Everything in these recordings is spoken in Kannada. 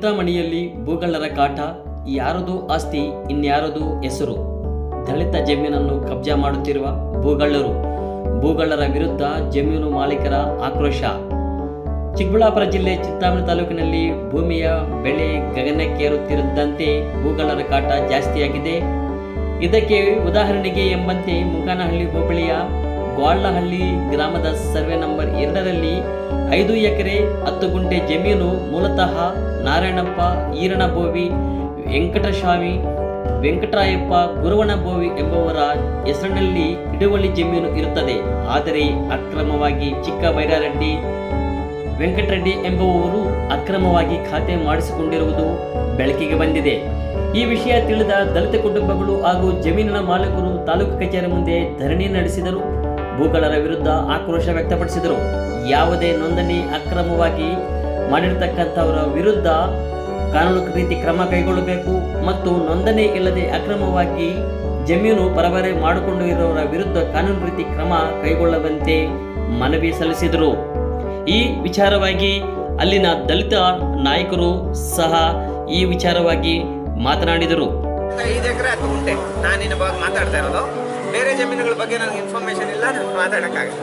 ಚಿಂತಾಮಣಿಯಲ್ಲಿ ಭೂಗಳ್ಳರ ಕಾಟ, ಯಾರದು ಆಸ್ತಿ ಇನ್ಯಾರದು ಹೆಸರು. ದಲಿತ ಜಮೀನನ್ನು ಕಬ್ಜಾ ಮಾಡುತ್ತಿರುವ ಭೂಗಳ್ಳರ ವಿರುದ್ಧ ಜಮೀನು ಮಾಲೀಕರ ಆಕ್ರೋಶ. ಚಿಕ್ಕಬಳ್ಳಾಪುರ ಜಿಲ್ಲೆ ಚಿಂತಾಮಣಿ ತಾಲೂಕಿನಲ್ಲಿ ಭೂಮಿಯ ಬೆಲೆ ಗಗನಕ್ಕೇರುತ್ತಿದ್ದಂತೆ ಭೂಗಳ್ಳರ ಕಾಟ ಜಾಸ್ತಿಯಾಗಿದೆ. ಇದಕ್ಕೆ ಉದಾಹರಣೆಗೆ ಎಂಬಂತೆ ಮುಗಾನಹಳ್ಳಿ ಹೋಬಳಿಯ ಗ್ವಾಳ್ಳಹಳ್ಳಿ ಗ್ರಾಮದ ಸರ್ವೆ ನಂಬರ್ 2ರಲ್ಲಿ 5 ಎಕರೆ 10 ಗುಂಟೆ ಜಮೀನು ಮೂಲತಃ ನಾರಾಯಣಪ್ಪ ಈರಣಬೋವಿ, ವೆಂಕಟಸ್ವಾಮಿ, ವೆಂಕಟರಾಯಪ್ಪ ಗುರುವಣಬೋವಿ ಎಂಬುವರ ಹೆಸರಿನಲ್ಲಿ ಹಿಡುವಳಿ ಜಮೀನು ಇರುತ್ತದೆ. ಆದರೆ ಅಕ್ರಮವಾಗಿ ಚಿಕ್ಕ ಬೈರಾರೆಡ್ಡಿ, ವೆಂಕಟರೆಡ್ಡಿ ಎಂಬುವವರು ಅಕ್ರಮವಾಗಿ ಖಾತೆ ಮಾಡಿಸಿಕೊಂಡಿರುವುದು ಬೆಳಕಿಗೆ ಬಂದಿದೆ. ಈ ವಿಷಯ ತಿಳಿದ ದಲಿತ ಕುಟುಂಬಗಳು ಹಾಗೂ ಜಮೀನಿನ ಮಾಲೀಕರು ತಾಲೂಕು ಕಚೇರಿ ಮುಂದೆ ಧರಣಿ ನಡೆಸಿದರು. ಭೂಗಳ್ಳರ ವಿರುದ್ಧ ಆಕ್ರೋಶ ವ್ಯಕ್ತಪಡಿಸಿದರು. ಯಾವುದೇ ನೋಂದಣಿ ಅಕ್ರಮವಾಗಿ ಮಾಡಿರ್ತಕ್ಕಂಥವರ ವಿರುದ್ಧ ಕಾನೂನು ರೀತಿ ಕ್ರಮ ಕೈಗೊಳ್ಳಬೇಕು ಮತ್ತು ನೋಂದಣಿ ಇಲ್ಲದೆ ಅಕ್ರಮವಾಗಿ ಜಮೀನು ಪರಬರೆ ಮಾಡಿಕೊಂಡು ಇರುವವರ ವಿರುದ್ಧ ಕಾನೂನು ರೀತಿ ಕ್ರಮ ಕೈಗೊಳ್ಳುವಂತೆ ಮನವಿ ಸಲ್ಲಿಸಿದರು. ಈ ವಿಚಾರವಾಗಿ ಅಲ್ಲಿನ ದಲಿತ ನಾಯಕರು ಸಹ ಈ ವಿಚಾರವಾಗಿ ಮಾತನಾಡಿದರು. 5 ಎಕರೆ 10 ಗುಂಟೆ ನಾನು ನಿನ್ನ ಬಗ್ಗೆ ಮಾತಾಡ್ತಾ ಇರೋದು. ಬೇರೆ ಜಮೀನುಗಳ ಬಗ್ಗೆ ನನಗೆ ಇನ್ಫಾರ್ಮೇಶನ್ ಇಲ್ಲ, ನನಗೆ ಮಾತಾಡೋಕ್ಕಾಗಲ್ಲ.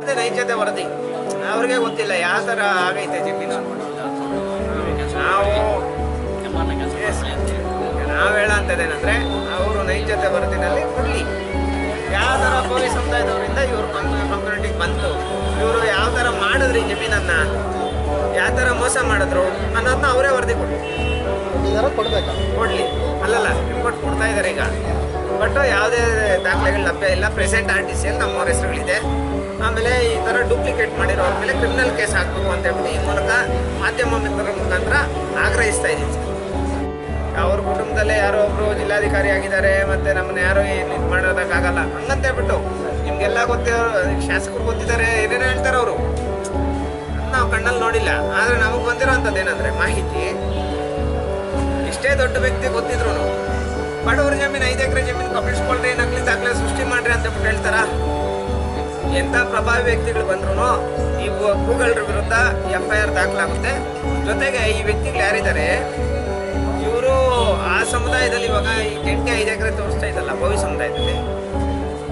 ಅದೇ ನೈಜತೆ ವರದಿ ಅವ್ರಿಗೆ ಗೊತ್ತಿಲ್ಲ ಯಾವ ಥರ ಆಗೈತೆ ಜಮೀನು ಅಂದ್ಬಿಟ್ಟು. ನಾವು ಹೇಳೋಂಥದ್ದೇನೆಂದರೆ ಅವರು ನೈಜತೆ ವರದಿನಲ್ಲಿ ಕೊಡಲಿ. ಯಾವ ಥರ ಕೋವಿ ಸಮುದಾಯದವರಿಂದ ಇವರು ಕಮ್ಯುನಿಟಿಗೆ ಬಂತು, ಇವರು ಯಾವ ಥರ ಮಾಡಿದ್ರು ಈ ಜಮೀನನ್ನು, ಯಾವ ಥರ ಮೋಸ ಮಾಡಿದ್ರು ಅನ್ನೋದನ್ನ ಅವರೇ ವರದಿ ಕೊಡಲಿ. ಅಲ್ಲಲ್ಲ ರಿಪೋರ್ಟ್ ಕೊಡ್ತಾ ಇದ್ದಾರೆ ಈಗ. ಬಟ್ ಯಾವುದೇ ದಾಖಲೆಗಳು ಲಭ್ಯ ಇಲ್ಲ. ಪ್ರೆಸೆಂಟ್ RTCಯಲ್ಲಿ ನಮ್ಮವ್ರ ಹೆಸರುಗಳಿದೆ. ಆಮೇಲೆ ಈ ಥರ ಡೂಪ್ಲಿಕೇಟ್ ಮಾಡಿರೋರ ಮೇಲೆ ಕ್ರಿಮಿನಲ್ ಕೇಸ್ ಹಾಕಬೇಕು ಅಂತ ಹೇಳ್ಬಿಟ್ಟು ಈ ಮೂಲಕ ಮಾಧ್ಯಮ ಮಿತ್ರರ ಮುಖಾಂತರ ಆಗ್ರಹಿಸ್ತಾ ಇದ್ದೀನಿ ಸರ್. ಅವ್ರ ಕುಟುಂಬದಲ್ಲೇ ಯಾರೋ ಒಬ್ಬರು ಜಿಲ್ಲಾಧಿಕಾರಿ ಆಗಿದ್ದಾರೆ, ಮತ್ತು ನಮ್ಮನ್ನ ಯಾರೋ ಏನು ಇದು ಮಾಡೋದಕ್ಕಾಗಲ್ಲ ಹಂಗಂತ ಹೇಳ್ಬಿಟ್ಟು ನಿಮಗೆಲ್ಲ ಗೊತ್ತಿರೋ ಶಾಸಕರು ಗೊತ್ತಿದ್ದಾರೆ, ಏನೇನೋ ಹೇಳ್ತಾರೆ ಅವರು. ನಾವು ಕಣ್ಣಲ್ಲಿ ನೋಡಿಲ್ಲ. ಆದರೆ ನಮಗೆ ಬಂದಿರೋ ಅಂಥದ್ದು ಏನಂದರೆ ಮಾಹಿತಿ, ಎಷ್ಟೇ ದೊಡ್ಡ ವ್ಯಕ್ತಿ ಗೊತ್ತಿದ್ರು ಬಡವ್ರ ಜಮೀನು 5 ಎಕರೆ ಜಮೀನು ಕಬಳಿಸ್ಕೊಳ್ರಿ, ನಕಲಿ ದಾಖಲೆ ಸೃಷ್ಟಿ ಮಾಡ್ರಿ ಅಂತ ಹೇಳ್ತಾರ. ಎಂಥ ಪ್ರಭಾವಿ ವ್ಯಕ್ತಿಗಳು ಬಂದ್ರು ಈ ಭೂಗಳ್ಳರ ವಿರುದ್ಧ FIR ದಾಖಲಾಗುತ್ತೆ. ಜೊತೆಗೆ ಈ ವ್ಯಕ್ತಿಗಳು ಯಾರಿದ್ದಾರೆ ಇವರು ಆ ಸಮುದಾಯದಲ್ಲಿ ಇವಾಗ ಈ ಜಂಟಿ 5 ಎಕರೆ ತೋರಿಸ್ತಾ ಇದ್ದಲ್ಲ ಭೋವಿ ಸಮುದಾಯದಲ್ಲಿ,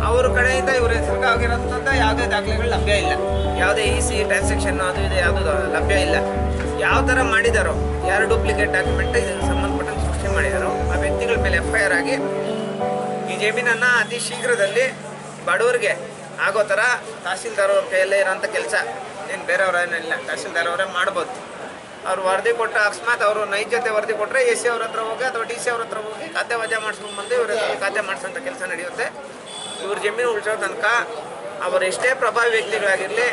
ಅವ್ರ ಕಡೆಯಿಂದ ಇವ್ರ ಹೆಸರಿಗಾಗಿರೋಂಥ ಯಾವುದೇ ದಾಖಲೆಗಳು ಲಭ್ಯ ಇಲ್ಲ. ಯಾವುದೇ EC ಟ್ರಾನ್ಸಾಕ್ಷನ್ ಅದು ಇದೆ ಯಾವುದು ಲಭ್ಯ ಇಲ್ಲ. ಯಾವ ಥರ ಮಾಡಿದಾರೋ, ಯಾರು ಡೂಪ್ಲಿಕೇಟ್ ಡಾಕ್ಯುಮೆಂಟ್ ಇದಕ್ಕೆ ಸಂಬಂಧಪಟ್ಟಂತೆ ಸೃಷ್ಟಿ ಮಾಡಿದಾರೋ ಆ ವ್ಯಕ್ತಿಗಳ ಮೇಲೆ FIR ಆಗಿ ಈ ಜಮೀನನ್ನು ಅತಿ ಶೀಘ್ರದಲ್ಲಿ ಬಡವರಿಗೆ ಆಗೋ ಥರ ತಹಸೀಲ್ದಾರ್ ಅವ್ರ ಕೈಯಲ್ಲೇ ಇರೋಂಥ ಕೆಲಸ ಏನು ಬೇರೆಯವರೇನಿಲ್ಲ, ತಹಸೀಲ್ದಾರ್ ಅವರೇ ಮಾಡ್ಬೋದು. ಅವ್ರು ವರದಿ ಕೊಟ್ಟ ಅಕಸ್ಮಾತ್ ಅವರು ನೈಜತೆ ವರದಿ ಕೊಟ್ಟರೆ SC ಅವ್ರ ಹತ್ರ ಹೋಗಿ ಅಥವಾ DC ಅವ್ರ ಹತ್ರ ಹೋಗಿ ಖಾತೆ ವಜಾ ಮಾಡಿಸ್ಕೊಂಡ್ಬಂದು ಇವ್ರ ಖಾತೆ ಮಾಡಿಸೋಂಥ ಕೆಲಸ ನಡೆಯುತ್ತೆ. ಇವ್ರ ಜಮೀನು ಉಳಿಸೋ ತನಕ ಅವರು ಎಷ್ಟೇ ಪ್ರಭಾವಿ ವ್ಯಕ್ತಿಗಳಾಗಿರಲಿ,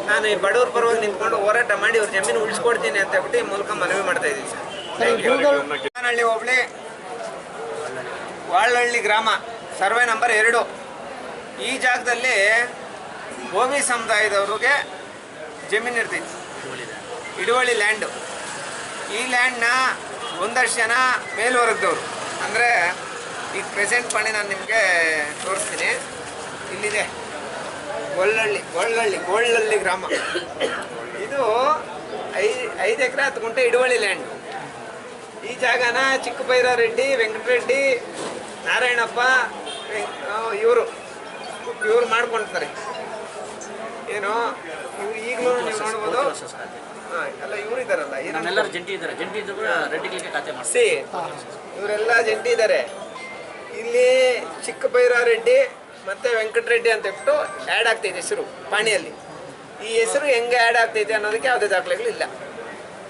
ನಾನು ಈ ಬಡವ್ರ ಪರವಾಗಿ ನಿಂತ್ಕೊಂಡು ಹೋರಾಟ ಮಾಡಿ ಇವ್ರ ಜಮೀನು ಉಳಿಸ್ಕೊಡ್ತೀನಿ ಅಂತ ಹೇಳ್ಬಿಟ್ಟು ಈ ಮೂಲಕ ಮನವಿ ಮಾಡ್ತಾ ಇದ್ದೀನಿ ಸರ್. ಮುಗಾನಹಳ್ಳಿ ಹೋಬಳಿ ಗ್ವಾಳ್ಳಹಳ್ಳಿ ಗ್ರಾಮ ಸರ್ವೆ ನಂಬರ್ 2. ಈ ಜಾಗದಲ್ಲಿ ಭೋವಿ ಸಮುದಾಯದವ್ರಿಗೆ ಜಮೀನು ಇರ್ತೈತಿ, ಹಿಡುವಳಿ ಲ್ಯಾಂಡು. ಈ ಲ್ಯಾಂಡ್ನ ಒಂದಷ್ಟು ಜನ ಮೇಲ್ವರ್ಗದವರು, ಅಂದರೆ ಈಗ ಪ್ರೆಸೆಂಟ್ ಮಾಡಿ ನಾನು ನಿಮಗೆ ತೋರಿಸ್ತೀನಿ. ಇಲ್ಲಿದೆ ಗೋಳ್ಳಹಳ್ಳಿ ಗ್ರಾಮ. ಇದು 5 ಎಕರೆ 10 ಗುಂಟೆ ಹಿಡುವಳಿ ಲ್ಯಾಂಡು. ಈ ಜಾಗನ ಚಿಕ್ಕ ಬೈರಾರೆಡ್ಡಿ, ವೆಂಕಟರೆಡ್ಡಿ, ನಾರಾಯಣಪ್ಪ ಇವರು ಮಾಡ್ಕೊಳ್ತಾರೆ. ಏನು ಈಗಲೂ ನೀವು ನೋಡ್ಬೋದು. ಎಲ್ಲ ಇವರು ಇದ್ದಾರಲ್ಲ, ಇವರೆಲ್ಲ ಜಂಟಿ ಇದ್ದಾರೆ. ಇಲ್ಲಿ ಚಿಕ್ಕ ಬೈರಾರೆಡ್ಡಿ ಮತ್ತು ವೆಂಕಟರೆಡ್ಡಿ ಅಂತ ಹೇಳ್ಬಿಟ್ಟು ಆ್ಯಡ್ ಆಗ್ತೈತೆ ಹೆಸರು ಪಾಣಿಯಲ್ಲಿ. ಈ ಹೆಸರು ಹೆಂಗೆ ಆ್ಯಡ್ ಆಗ್ತೈತೆ ಅನ್ನೋದಕ್ಕೆ ಯಾವುದೇ ದಾಖಲೆಗಳಿಲ್ಲ.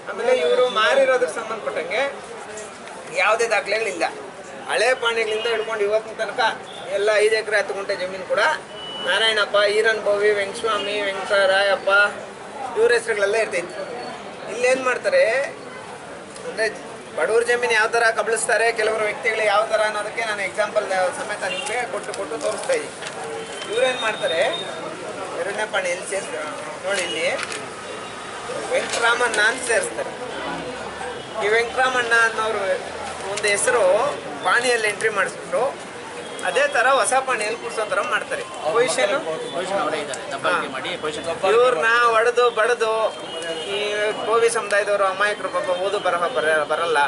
ಆಮೇಲೆ ಇವರು ಮಾರಿರೋದಕ್ಕೆ ಸಂಬಂಧಪಟ್ಟಂಗೆ ಯಾವುದೇ ದಾಖಲೆಗಳಿಲ್ಲ. ಹಳೆ ಪಾಣಿಗಳಿಂದ ಹಿಡ್ಕೊಂಡು ಇವತ್ತಿನ ತನಕ ಎಲ್ಲ 5 ಎಕರೆ 10 ಗುಂಟೆ ಜಮೀನು ಕೂಡ ನಾರಾಯಣಪ್ಪ, ಈರಣ್ಬೋವಿ, ವೆಂಕಟಸ್ವಾಮಿ, ವೆಂಕಟರಾಯಪ್ಪ ಇವ್ರ ಹೆಸರುಗಳೆಲ್ಲ ಇರ್ತೈತಿ. ಇಲ್ಲೇನು ಮಾಡ್ತಾರೆ ಅಂದರೆ ಬಡವ್ರ ಜಮೀನು ಯಾವ ಥರ ಕಬಳಿಸ್ತಾರೆ, ಕೆಲವರು ವ್ಯಕ್ತಿಗಳು ಯಾವ ಥರ ಅನ್ನೋದಕ್ಕೆ ನಾನು ಎಕ್ಸಾಂಪಲ್ ಸಮೇತ ನಿಮಗೆ ಕೊಟ್ಟು ತೋರಿಸ್ತಾ ಇದ್ದೀನಿ. ಇವ್ರೇನು ಮಾಡ್ತಾರೆ, 2ನೇ ಪಾಣಿ ಎಲ್ಲಿ ಸೇರಿಸ್ತಾರೆ ನೋಡಿ, ಇಲ್ಲಿ ವೆಂಕಟರಾಮಣ್ಣ ಅಂತ ಸೇರಿಸ್ತಾರೆ. ಈ ವೆಂಕಟರಾಮಣ್ಣ ಅನ್ನೋರು ಒಂದು ಹೆಸರು ಪಾಣಿಯಲ್ಲಿ ಎಂಟ್ರಿ ಮಾಡಿಸ್ಬಿಟ್ಟು ಅದೇ ಥರ ಹೊಸ ಪಾಣಿಯಲ್ಲಿ ಕೂರ್ಸೋ ಥರ ಮಾಡ್ತಾರೆ. ಪೊಸಿಷನ್ ಅವರೇ ಇದ್ದಾರೆ, ದಬ್ಬಾಳಿಕೆ ಮಾಡಿ ಪೊಸಿಷನ್ ಇವ್ರನ್ನ ಹೊಡೆದು ಬಡದು ಈ ಕೋವಿ ಸಮುದಾಯದವರು ಅಮಾಯಕರು ಪಾಪ ಓದು ಬರಹ ಬರಲ್ಲ.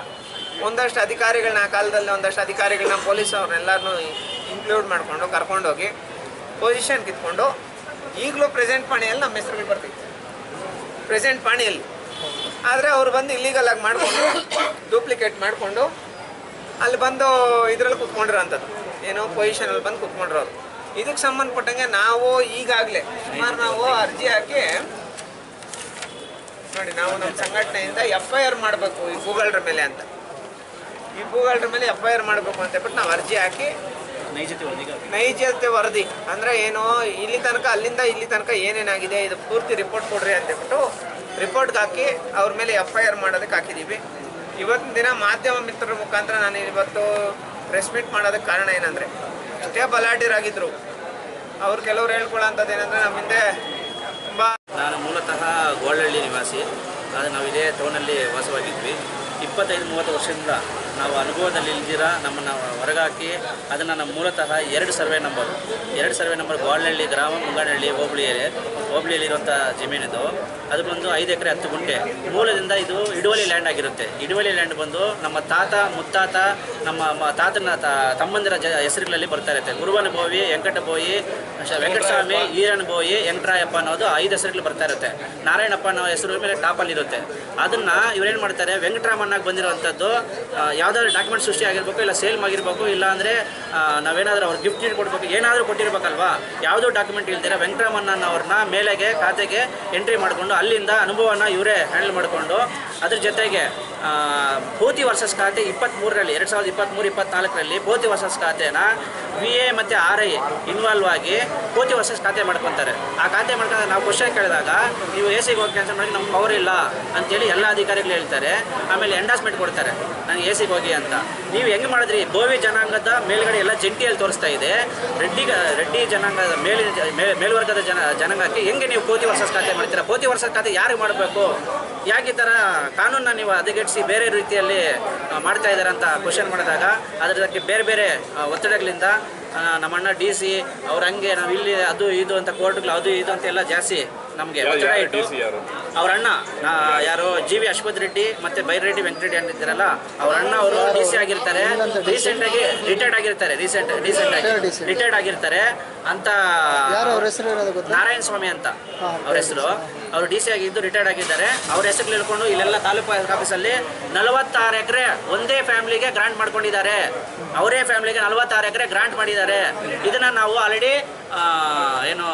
ಒಂದಷ್ಟು ಅಧಿಕಾರಿಗಳನ್ನ ಆ ಕಾಲದಲ್ಲಿ ಒಂದಷ್ಟು ಅಧಿಕಾರಿಗಳನ್ನ ಪೊಲೀಸ್ ಅವ್ರನ್ನೆಲ್ಲರನ್ನೂ ಇನ್ಕ್ಲೂಡ್ ಮಾಡಿಕೊಂಡು ಕರ್ಕೊಂಡೋಗಿ ಪೊಸಿಷನ್ ಕಿತ್ಕೊಂಡು ಈಗಲೂ ಪ್ರೆಸೆಂಟ್ ಪಾಣಿಯಲ್ಲಿ ನಮ್ಮ ಹೆಸರುಗಳು ಬರ್ತೀವಿ, ಪ್ರೆಸೆಂಟ್ ಪಾಣಿಯಲ್ಲಿ. ಆದರೆ ಅವ್ರು ಬಂದು ಇಲ್ಲೀಗಲ್ ಆಗಿ ಮಾಡಿಕೊಂಡು ಡೂಪ್ಲಿಕೇಟ್ ಮಾಡಿಕೊಂಡು ಅಲ್ಲಿ ಬಂದು ಇದರಲ್ಲಿ ಕೂತ್ಕೊಂಡಿರೋಂಥದ್ದು, ಏನೋ ಪೊಸಿಷನಲ್ಲಿ ಬಂದು ಕೂತ್ಕೊಂಡಿರೋರು. ಇದಕ್ಕೆ ಸಂಬಂಧಪಟ್ಟಂಗೆ ನಾವು ಈಗಾಗಲೇ ಸುಮಾರು ನಾವು ಅರ್ಜಿ ಹಾಕಿ ನೋಡಿ, ನಾವು ನಮ್ಮ ಸಂಘಟನೆಯಿಂದ FIR ಮಾಡಬೇಕು ಈ ಭೂಗಳರ ಮೇಲೆ ಅಂತ, ಈ ಭೂಗಳರ ಮೇಲೆ FIR ಮಾಡಬೇಕು ಅಂತ ಹೇಳ್ಬಿಟ್ಟು ನಾವು ಅರ್ಜಿ ಹಾಕಿ ನೈಜತೆ ವರದಿ ಅಂದರೆ ಏನು, ಇಲ್ಲಿ ತನಕ ಅಲ್ಲಿಂದ ಇಲ್ಲಿ ತನಕ ಏನೇನಾಗಿದೆ ಇದು ಪೂರ್ತಿ ರಿಪೋರ್ಟ್ ಕೊಡ್ರಿ ಅಂತ ಹೇಳ್ಬಿಟ್ಟು ರಿಪೋರ್ಟ್ಗೆ ಹಾಕಿ ಅವ್ರ ಮೇಲೆ FIR ಮಾಡೋದಕ್ಕೆ ಹಾಕಿದ್ದೀವಿ. ಇವತ್ತಿನ ದಿನ ಮಾಧ್ಯಮ ಮಿತ್ರರ ಮುಖಾಂತರ ನಾನು ಇವತ್ತು ಪ್ರೆಸ್ ಮೀಟ್ ಮಾಡೋದಕ್ಕೆ ಕಾರಣ ಏನಂದರೆ, ಅಷ್ಟೇ ಬಲಾಢ್ಯರಾಗಿದ್ದರು ಅವ್ರು. ಕೆಲವ್ರು ಹೇಳ್ಕೊಳ್ಳೋಂಥದ್ದು ಏನಂದರೆ, ನಮ್ಮ ಹಿಂದೆ ತುಂಬ ನಾನು ಮೂಲತಃ ಗೋಳಹಳ್ಳಿ ನಿವಾಸಿ. ಆದರೆ ನಾವು ಇದೇ ಟೌನಲ್ಲಿ ವಾಸವಾಗಿದ್ವಿ. 25-30 ವರ್ಷದಿಂದ ನಾವು ಅನುಭವದಲ್ಲಿ ಇಲ್ದಿರ ನಮ್ಮನ್ನು ಹೊರಗಾಕಿ ಅದನ್ನು ನಮ್ಮ ಮೂಲತಃ 2 ಸರ್ವೆ ನಂಬರ್ ಗೋಳಹಳ್ಳಿ ಗ್ರಾಮ, ಮುಂಗನಹಳ್ಳಿ ಹೋಬಳಿಯಲ್ಲಿರುವಂಥ ಜಮೀನಿದು. ಅದು ಬಂದು 5 ಎಕರೆ 10 ಗುಂಟೆ. ಮೂಲದಿಂದ ಇದು ಹಿಡುವಳಿ ಲ್ಯಾಂಡ್ ಆಗಿರುತ್ತೆ. ಹಿಡುವಳಿ ಲ್ಯಾಂಡ್ ಬಂದು ನಮ್ಮ ತಾತ ಮುತ್ತಾತ ನಮ್ಮ ತಾತನ ತಮ್ಮಂದಿರ ಹೆಸರುಗಳಲ್ಲಿ ಬರ್ತಾ ಇರುತ್ತೆ. ಗುರುವನ ಬೋಯಿ, ವೆಂಕಟಬೋಯಿ, ವೆಂಕಟಸ್ವಾಮಿ, ಈರನ ಬೋಯಿ, ವೆಂಕಟರಾಯಪ್ಪ ಅನ್ನೋದು 5 ಹೆಸರುಗಳು ಬರ್ತಾ ಇರುತ್ತೆ. ನಾರಾಯಣಪ್ಪ ಅನ್ನೋ ಹೆಸರು ಮೇಲೆ ಟಾಪಲ್ಲಿ ಇರುತ್ತೆ. ಅದನ್ನು ಇವರೇನು ಮಾಡ್ತಾರೆ, ವೆಂಕಟರಾಮನ್ನಾಗಿ ಬಂದಿರೋವಂಥದ್ದು ಯಾವುದಾದ್ರು ಡಾಕ್ಯುಮೆಂಟ್ ಸೃಷ್ಟಿ ಆಗಿರಬೇಕು, ಇಲ್ಲ ಸೇಲ್ ಆಗಿರಬೇಕು, ಇಲ್ಲ ಅಂದರೆ ನಾವೇನಾದರೂ ಅವ್ರಿಗೆ ಗಿಫ್ಟ್ ಕೊಡಬೇಕು, ಏನಾದರೂ ಕೊಟ್ಟಿರ್ಬೇಕಲ್ವಾ. ಯಾವುದೋ ಡಾಕ್ಯುಮೆಂಟ್ ಇಲ್ದಿರ ವೆಂಕಟರಾಮನ್ನ ಅವ್ರನ್ನ ಮೇಲೆಗೆ ಖಾತೆಗೆ ಎಂಟ್ರಿ ಮಾಡಿಕೊಂಡು ಅಲ್ಲಿಂದ ಅನುಭವನ ಇವರೇ ಹ್ಯಾಂಡಲ್ ಮಾಡಿಕೊಂಡು ಅದ್ರ ಜೊತೆಗೆ ಪೋತಿ ವರ್ಸಸ್ ಖಾತೆ 23ರಲ್ಲಿ 2023-24ರಲ್ಲಿ ಪೋತಿ ವರ್ಸಸ್ ಖಾತೆನ VA ಮತ್ತು RI ಇನ್ವಾಲ್ವ್ ಆಗಿ ಪೋತಿ ವರ್ಸಸ್ ಖಾತೆ ಮಾಡ್ಕೊತಾರೆ. ಆ ಖಾತೆ ಮಾಡ್ಕೊಂಡ್ರೆ ನಾವು ಕ್ವಶನ್ ಕೇಳಿದಾಗ ನೀವು ACಗೆ ಹೋಗಿ ಕ್ಯಾನ್ಸಲ್ ಮಾಡಿ ನಮ್ಗೆ ಪವರ್ ಇಲ್ಲ ಅಂತೇಳಿ ಎಲ್ಲ ಅಧಿಕಾರಿಗಳು ಹೇಳ್ತಾರೆ. ಆಮೇಲೆ ಎಂಡಾಸ್ಮೆಂಟ್ ಕೊಡ್ತಾರೆ ನನಗೆ ACಗೆ ಹೋಗಿ ಅಂತ. ನೀವು ಹೆಂಗೆ ಮಾಡಿದ್ರಿ, ಬೋವಿ ಜನಾಂಗದ ಮೇಲ್ಗಡೆ ಎಲ್ಲ ಜಂಟಿಯಲ್ಲಿ ತೋರಿಸ್ತಾ ಇದೆ, ರೆಡ್ಡಿ ಜನಾಂಗದ ಮೇಲ್ವರ್ಗದ ಜನಾಂಗಕ್ಕೆ ಹೆಂಗೆ ನೀವು ಪೋತಿ ವರ್ಸಸ್ ಖಾತೆ ಮಾಡ್ತೀರಾ? ಪೋತಿ ವರ್ಸಸ್ ಖಾತೆ ಯಾರಿಗೆ ಮಾಡಬೇಕು? ಯಾಕೆ ಈ ಥರ ಕಾನೂನನ್ನ ನೀವು ಹದಗೆಡಿಸಿ ಬೇರೆ ರೀತಿಯಲ್ಲಿ ಮಾಡ್ತಾ ಇದ್ದಾರೆ ಅಂತ ಕ್ವಶನ್ ಮಾಡಿದಾಗ ಅದಕ್ಕೆ ಬೇರೆ ಬೇರೆ ಒತ್ತಡಗಳಿಂದ ನಮ್ಮಣ್ಣ DC ಅವ್ರು ಹಂಗೆ ನಾವು ಇಲ್ಲಿ ಅದು ಇದು ಅಂತ ಕೋರ್ಟ್ಗಳು ಅದು ಇದು ಅಂತೆಲ್ಲ ಜಾಸ್ತಿ ನಮಗೆ ಒತ್ತಡ ಇಟ್ಟು ಅವ್ರ ಅಣ್ಣ ಯಾರು GV ಅಶ್ವಥ್ ರೆಡ್ಡಿ ಮತ್ತು ಬೈರೆಡ್ಡಿ ವೆಂಕಟರೆಡ್ಡಿ ಅಂತಿದ್ದಾರಲ್ಲ, ಅವ್ರ ಅಣ್ಣ ಅವರು DC ಆಗಿರ್ತಾರೆ, ರೀಸೆಂಟಾಗಿ ರಿಟೈರ್ಡ್ ಆಗಿರ್ತಾರೆ, ರಿಟೈರ್ಡ್ ಆಗಿರ್ತಾರೆ ಅಂತ. ನಾರಾಯಣ ಸ್ವಾಮಿ ಅಂತ ಅವ್ರ ಹೆಸರು. ಅವರು DC ಆಗಿದ್ದು ರಿಟೈರ್ಡ್ ಆಗಿದ್ದಾರೆ. ಅವ್ರ ಹೆಸರು ಹೇಳ್ಕೊಂಡು ಇಲ್ಲೆಲ್ಲ ತಾಲೂಕು ಆಫೀಸಲ್ಲಿ 46 ಎಕರೆ ಒಂದೇ ಫ್ಯಾಮಿಲಿಗೆ ಗ್ರಾಂಟ್ ಮಾಡ್ಕೊಂಡಿದ್ದಾರೆ. ಅವರೇ ಫ್ಯಾಮಿಲಿಗೆ 46 ಎಕರೆ ಗ್ರಾಂಟ್ ಮಾಡಿದ್ದಾರೆ. ಇದನ್ನು ನಾವು ಆಲ್ರೆಡಿ ಏನು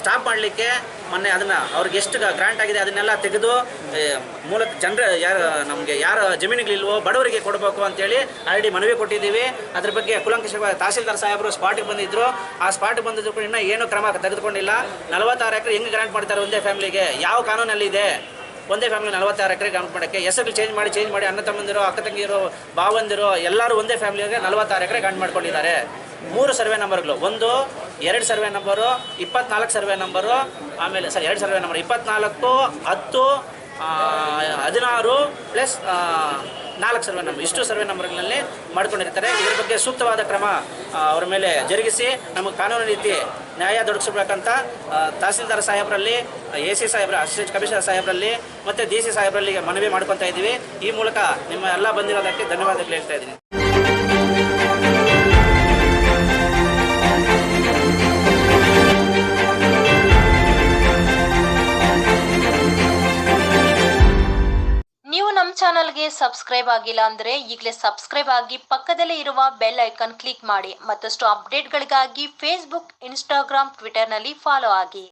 ಸ್ಟಾಪ್ ಮಾಡಲಿಕ್ಕೆ ಮೊನ್ನೆ ಅದನ್ನು ಅವ್ರಿಗೆ ಎಷ್ಟು ಗ್ರಾಂಟ್ ಆಗಿದೆ ಅದನ್ನೆಲ್ಲ ತೆಗೆದು ಮೂಲಕ ನಮಗೆ ಯಾರು ಜಮೀನುಗಳಿಲ್ವೋ ಬಡವರಿಗೆ ಕೊಡಬೇಕು ಅಂತೇಳಿ ಆಲ್ರೆಡಿ ಮನವಿ ಕೊಟ್ಟಿದ್ದೀವಿ. ಅದ್ರ ಬಗ್ಗೆ ಕುಲಂಕಷವಾಗಿ ತಹಸೀಲ್ದಾರ್ ಸಾಹೇಬರು ಸ್ಪಾಟಿಗೆ ಬಂದಿದ್ದರು. ಆ ಸ್ಪಾಟಿಗೆ ಬಂದಿದ್ರು ಕೂಡ ಇನ್ನೂ ಏನೂ ಕ್ರಮ ತೆಗೆದುಕೊಂಡಿಲ್ಲ. 46 ಎಕರೆ ಹೆಂಗೆ ಗ್ರಾಂಟ್ ಮಾಡ್ತಾರೆ ಒಂದೇ ಫ್ಯಾಮಿಲಿಗೆ? ಯಾವ ಕಾನೂನಲ್ಲಿ ಇದೆ ಒಂದೇ ಫ್ಯಾಮಿಲಿ 46 ಎಕರೆ ಗ್ರಾಂಟ್ ಮಾಡೋಕ್ಕೆ? ಹೆಸರು ಚೇಂಜ್ ಮಾಡಿ ಅಣ್ಣ ತಮ್ಮಂದಿರು, ಅಕ್ಕ ತಂಗಿರು, ಭಾವಂದಿರು ಎಲ್ಲರೂ ಒಂದೇ ಫ್ಯಾಮಿಲಿಗೆ 46 ಎಕರೆ ಗ್ರಾಂಟ್ ಮಾಡ್ಕೊಂಡಿದ್ದಾರೆ. 3 ಸರ್ವೆ ನಂಬರ್ಗಳು, 2 ಸರ್ವೆ ನಂಬರು, 24 ಸರ್ವೆ ನಂಬರು, ಆಮೇಲೆ 2 survey number 24, 10, 16 plus 4 survey number, ಇಷ್ಟು ಸರ್ವೆ ನಂಬರ್ಗಳಲ್ಲಿ ಮಾಡ್ಕೊಂಡಿರ್ತಾರೆ. ಇದ್ರ ಬಗ್ಗೆ ಸೂಕ್ತವಾದ ಕ್ರಮ ಅವರ ಮೇಲೆ ಜರುಗಿಸಿ ನಮಗೆ ಕಾನೂನು ರೀತಿ ನ್ಯಾಯ ದೊರಕಿಸಬೇಕಂತ ತಹಸೀಲ್ದಾರ್ ಸಾಹೇಬರಲ್ಲಿ, AC ಸಾಹೇಬ್ರ, ಅಸಿಸ್ಟೆಂಟ್ ಕಮಿಷನರ್ ಸಾಹೇಬರಲ್ಲಿ ಮತ್ತು DC ಸಾಹೇಬರಲ್ಲಿ ಮನವಿ ಮಾಡ್ಕೊತಾ ಇದ್ದೀವಿ. ಈ ಮೂಲಕ ನಿಮ್ಮ ಎಲ್ಲ ಬಂದಿರೋದಕ್ಕೆ ಧನ್ಯವಾದಗಳು ಹೇಳ್ತಾ ಇದ್ದೀನಿ. ನೀವು ನಮ್ಮ ಚಾನಲ್ಗೆ ಸಬ್ಸ್ಕ್ರೈಬ್ ಆಗಿಲ್ಲ ಅಂದರೆ ಈಗಲೇ ಸಬ್ಸ್ಕ್ರೈಬ್ ಆಗಿ ಪಕ್ಕದಲ್ಲೇ ಇರುವ ಬೆಲ್ ಐಕಾನ್ ಕ್ಲಿಕ್ ಮಾಡಿ. ಮತ್ತಷ್ಟು ಅಪ್ಡೇಟ್ಗಳಿಗಾಗಿ ಫೇಸ್ಬುಕ್, ಇನ್ಸ್ಟಾಗ್ರಾಮ್, ಟ್ವಿಟರ್ನಲ್ಲಿ ಫಾಲೋ ಆಗಿ.